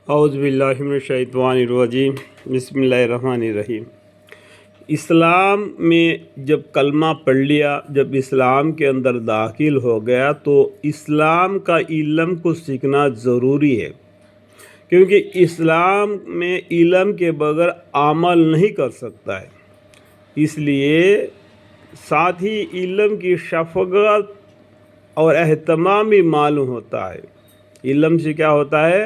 اعوذ باللہ من الشیطان الرجیم بسم اللہ الرحمن الرحیم۔ اسلام میں جب کلمہ پڑھ لیا، جب اسلام کے اندر داخل ہو گیا تو اسلام کا علم کو سیکھنا ضروری ہے، کیونکہ اسلام میں علم کے بغیر عمل نہیں کر سکتا ہے۔ اس لیے ساتھ ہی علم کی شفقت اور اہتمام بھی معلوم ہوتا ہے۔ علم سے کیا ہوتا ہے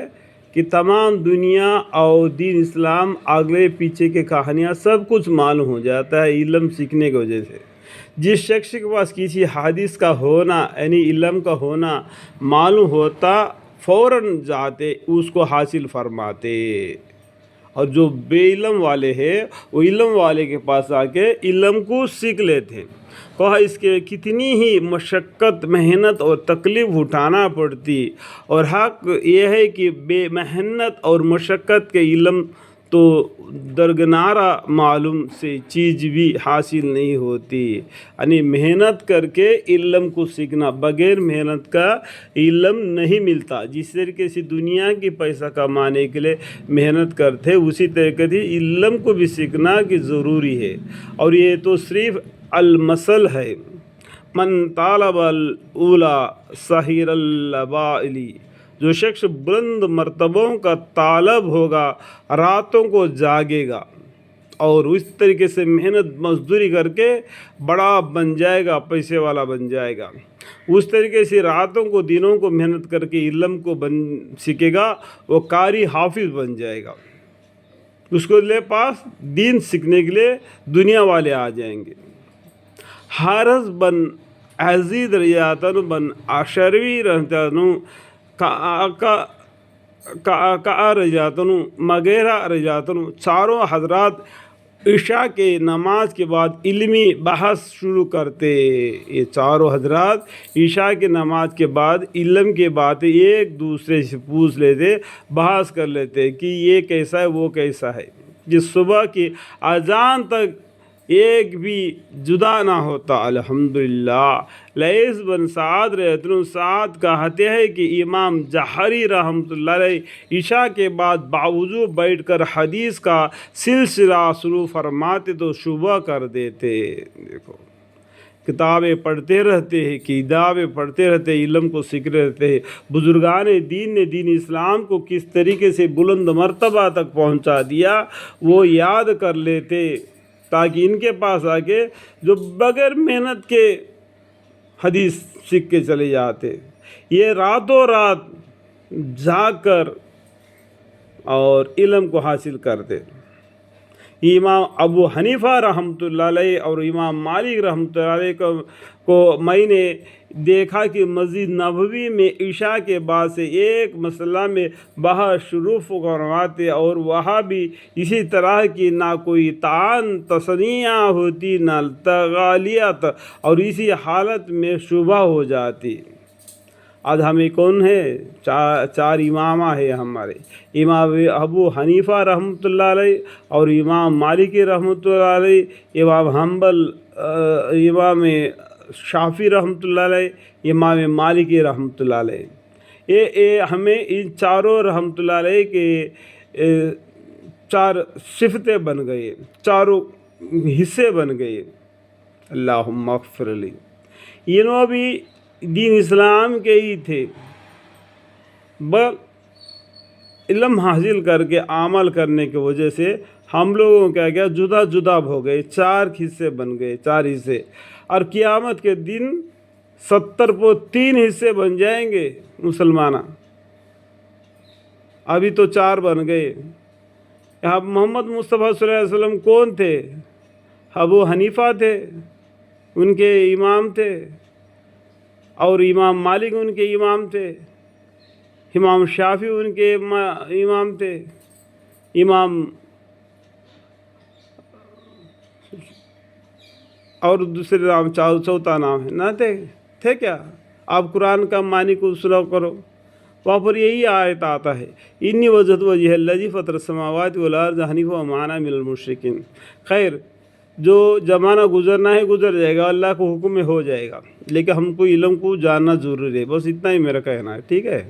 کہ تمام دنیا اور دین اسلام آگے پیچھے کے کہانیاں سب کچھ معلوم ہو جاتا ہے علم سیکھنے کی وجہ سے۔ جس شخص کے پاس کسی حدیث کا ہونا یعنی علم کا ہونا معلوم ہوتا، فوراً جاتے اس کو حاصل فرماتے، اور جو بے علم والے ہیں وہ علم والے کے پاس آ کے علم کو سیکھ لیتے ہیں۔ کہا اس کے کتنی ہی مشقت، محنت اور تکلیف اٹھانا پڑتی، اور حق یہ ہے کہ بے محنت اور مشقت کے علم تو درگنارہ معلوم سے چیز بھی حاصل نہیں ہوتی۔ یعنی محنت کر کے علم کو سیکھنا، بغیر محنت کا علم نہیں ملتا۔ جس طریقے سے دنیا کی پیسہ کمانے کے لیے محنت کرتے، اسی طریقے سے علم کو بھی سیکھنا کی ضروری ہے۔ اور یہ تو صرف المثل ہے، من طالب الاولا سحیر اللبائلی، جو شخص بلند مرتبوں کا طالب ہوگا راتوں کو جاگے گا اور اس طریقے سے محنت مزدوری کر کے بڑا بن جائے گا، پیسے والا بن جائے گا۔ اس طریقے سے راتوں کو دنوں کو محنت کر کے علم کو سیکھے گا، وہ قاری حافظ بن جائے گا۔ اس کو لے پاس دین سیکھنے کے لیے دنیا والے آ جائیں گے۔ حارث بن عزید رضیاتن بن عشروی رضیاتن کا رضیاتن مغیرہ رضیاتن، چاروں حضرات عشاء کے نماز کے بعد علمی بحث شروع کرتے۔ یہ چاروں حضرات عشاء کے نماز کے بعد علم کے باتیں ایک دوسرے سے پوچھ لیتے، بحث کر لیتے کہ یہ کیسا ہے وہ کیسا ہے۔ جس صبح کی اذان تک ایک بھی جدا نہ ہوتا۔ الحمدللہ۔ لیث بن سعد رضی اللہ کہتے ہیں کہ امام جوہری رحمۃ اللہ علیہ عشاء کے بعد باوضو بیٹھ کر حدیث کا سلسلہ شروع فرماتے تو صبح کر دیتے۔ دیکھو، کتابیں پڑھتے رہتے ہیں، کتابیں پڑھتے رہتے، علم کو سیکھتے رہتے ہیں۔ بزرگان دین نے دین اسلام کو کس طریقے سے بلند مرتبہ تک پہنچا دیا وہ یاد کر لیتے، تاکہ ان کے پاس آ کے جو بغیر محنت کے حدیث سیکھ کے چلے جاتے، یہ راتوں رات جاگ کر اور علم کو حاصل کرتے۔ امام ابو حنیفہ رحمۃ اللہ علیہ اور امام مالک رحمۃ اللہ علیہ کو میں نے دیکھا کہ مسجد نبوی میں عشاء کے بعد سے ایک مسئلہ میں بحث شروع فرماتے، اور وہاں بھی اسی طرح کی نہ کوئی طعن تصنیع ہوتی نہ تغالیت، اور اسی حالت میں شبہ ہو جاتی۔ آج ہمیں کون ہے؟ چار امامہ ہے ہمارے، امام ابو حنیفہ رحمۃ اللہ علیہ اور امام مالک رحمۃ اللہ علیہ، امام حنبل، امام شافعی رحمۃ اللہ علیہ، امام مالک رحمۃ اللہ علیہ۔ یہ ہمیں ان چاروں رحمۃ اللہ علیہ کے چار صفتیں بن گئے، چاروں حصے بن گئے۔ اللہم اغفر لی۔ انہوں بھی دین اسلام کے ہی تھے، بس علم حاصل کر کے عمل کرنے کی وجہ سے ہم لوگوں کیا کیا جدا جدا ہو گئے، چار حصے بن گئے، چار حصے، اور قیامت کے دن 70 کو 3 حصے بن جائیں گے مسلمان۔ ابھی تو 4 بن گئے۔ اب محمد مصطفیٰ صلی اللہ علیہ وسلم کون تھے؟ ابو حنیفہ تھے، ان کے امام تھے، اور امام مالک ان کے امام تھے، امام شافعی ان کے امام تھے، امام اور دوسرے نام چوتھا نام ہے نہ تھے کیا؟ آپ قرآن کا معنی کو سنا کرو، وہاں پر یہی آیت آتا ہے، انی وجہت وجہ الذی فطر السماوات والارض حنیفا وما انا من المشرکین۔ خیر، جو زمانہ گزرنا ہے گزر جائے گا، اللہ کو حکم میں ہو جائے گا، لیکن ہم کو علم کو جاننا ضروری ہے، بس اتنا ہی میرا کہنا ہے، ٹھیک ہے؟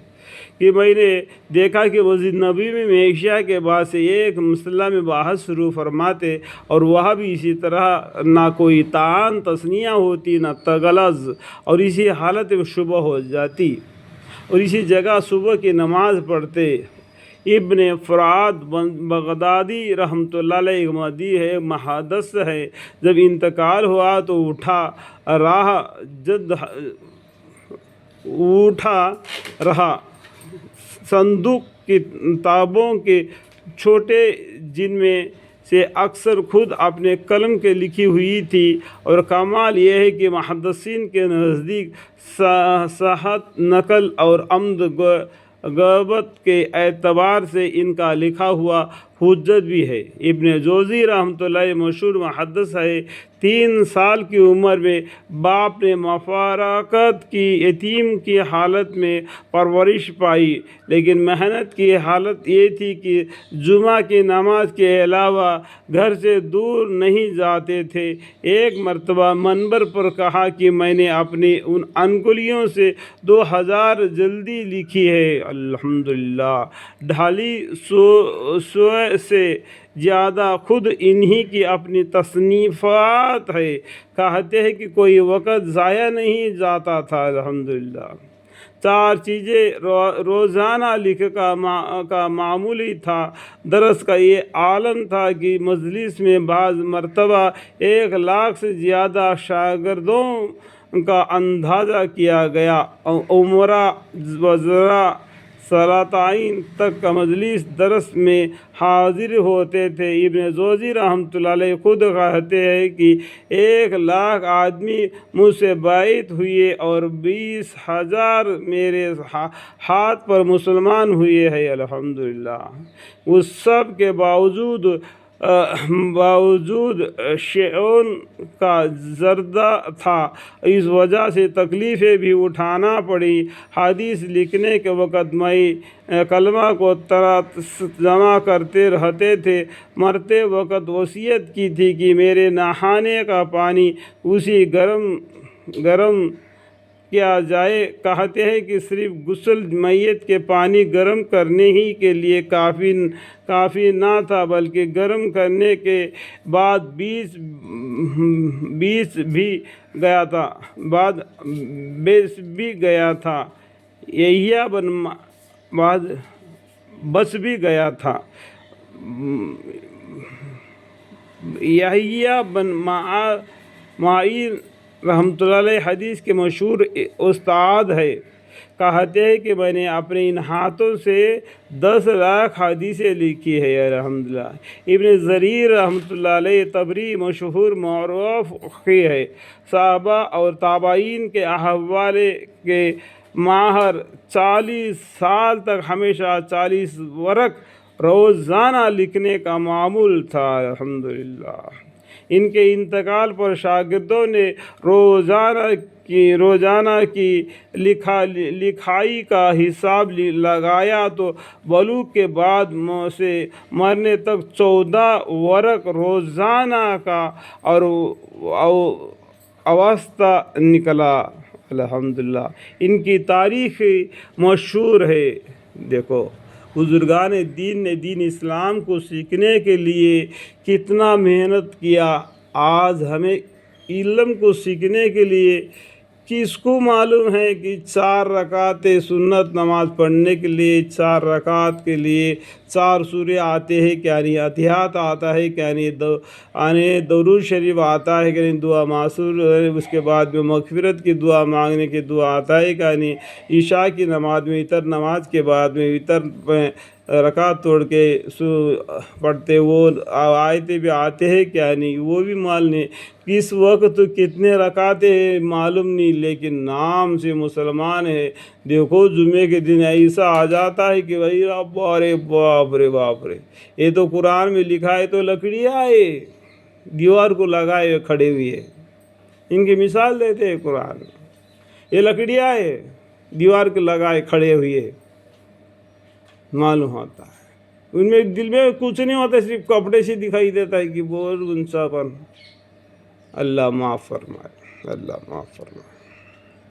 کہ میں نے دیکھا کہ مسجد نبوی میں عشاء کے بعد سے ایک مسئلہ میں بحث شروع فرماتے اور وہاں بھی اسی طرح نہ کوئی تعان تصنیہ ہوتی نہ تغلظ، اور اسی حالت میں صبح ہو جاتی، اور اسی جگہ صبح کی نماز پڑھتے۔ ابن فراد بغدادی رحمۃ اللہ علیہ مہدی ہے، محدث ہے، جب انتقال ہوا تو اٹھا رہا صندوق کتابوں کے چھوٹے، جن میں سے اکثر خود اپنے قلم کے لکھی ہوئی تھی، اور کمال یہ ہے کہ محدثین کے نزدیک صحت نقل اور عمد غیبت کے اعتبار سے ان کا لکھا ہوا حجت بھی ہے۔ ابن جوزی رحمۃ اللہ مشہور محدث ہے، 3 سال کی عمر میں باپ نے مفارقت کی یتیم کی حالت میں پرورش پائی، لیکن محنت کی حالت یہ تھی کہ جمعہ کی نماز کے علاوہ گھر سے دور نہیں جاتے تھے۔ ایک مرتبہ منبر پر کہا کہ میں نے اپنی ان انگلیوں سے 2000 جلدی لکھی ہے، الحمدللہ، 250 سے زیادہ خود انہی کی اپنی تصنیفات ہے۔ کہتے ہیں کہ کوئی وقت ضائع نہیں جاتا تھا، الحمدللہ۔ 4 چیزیں روزانہ لکھ کا معمولی تھا۔ درس کا یہ عالم تھا کہ مجلس میں بعض مرتبہ 1 لاکھ سے زیادہ شاگردوں کا اندازہ کیا گیا۔ عمرا، وزراء، سلاطین تک کا مجلس درس میں حاضر ہوتے تھے۔ ابن جوزی رحمۃ اللہ علیہ خود کہتے ہیں کہ 1 لاکھ آدمی مجھ سے بیعت ہوئے اور 20,000 میرے ہاتھ پر مسلمان ہوئے ہیں، الحمدللہ۔ اس سب کے باوجود شیعوں کا زردہ تھا، اس وجہ سے تکلیفیں بھی اٹھانا پڑی۔ حدیث لکھنے کے وقت میں کلمہ کو ترجمہ کرتے رہتے تھے۔ مرتے وقت وصیت کی تھی کہ میرے نہانے کا پانی اسی گرم کیا جائے۔ کہتے ہیں کہ صرف غسل میت کے پانی گرم کرنے ہی کے لیے کافی نہ تھا، بلکہ گرم کرنے کے بعد بیس بھی گیا تھا، یحییٰ بچ بھی گیا تھا۔ یحییٰ بن معین رحمۃ اللہ علیہ حدیث کے مشہور استاد ہے۔ کہتے ہیں کہ میں نے اپنے ان ہاتھوں سے 10 لاکھ حدیثیں لکھی ہے، الحمدللہ۔ ابن جریر رحمۃ اللہ علیہ طبری مشہور معروف فقیہ ہے، صحابہ اور تابعین کے احوال کے ماہر، 40 سال تک ہمیشہ 40 ورق روزانہ لکھنے کا معمول تھا، الحمدللہ۔ ان کے انتقال پر شاگردوں نے روزانہ کی لکھائی کا حساب لگایا تو بلوغ کے بعد سے مرنے تک 14 ورق روزانہ کا اور اوسط نکلا، الحمدللہ۔ ان کی تاریخ مشہور ہے۔ دیکھو بزرگان دین نے دین اسلام کو سیکھنے کے لیے کتنا محنت کیا۔ آج ہمیں علم کو سیکھنے کے لیے کس کو معلوم ہے کہ 4 رکعت سنت نماز پڑھنے کے لیے 4 رکعت کے لیے 4 سورے آتے ہیں کیا نہیں، اتحیات آتا ہے کیا نہیں، درود شریف آتا ہے کیا نہیں، دعا معصور، اس کے بعد میں مغفرت کی دعا مانگنے کی دعا آتا ہے کیا نہیں، عشاء کی نماز میں وتر نماز کے بعد میں وتر رکعت توڑ کے پڑھتے، وہ آیتیں بھی آتے ہیں کیا نہیں، وہ بھی معلوم نہیں، کس وقت کتنے رکعتیں معلوم نہیں، لیکن نام سے مسلمان ہے۔ دیکھو جمعے کے دن ایسا آ جاتا ہے کہ بھائی باپ رے، یہ تو قرآن میں لکھا ہے، تو لکڑیاں ہے دیوار کو لگائے ہوئے کھڑے ہوئے، ان کی مثال دیتے ہیں قرآن میں، یہ لکڑیاں ہے دیوار کو لگائے کھڑے ہوئے، معلوم ہوتا ہے ان میں دل میں کچھ نہیں ہوتا، صرف کپڑے سے دکھائی دیتا ہے کہ بہت گنسا پن۔ اللہ معاف فرمائے، اللہ معاف فرمائے۔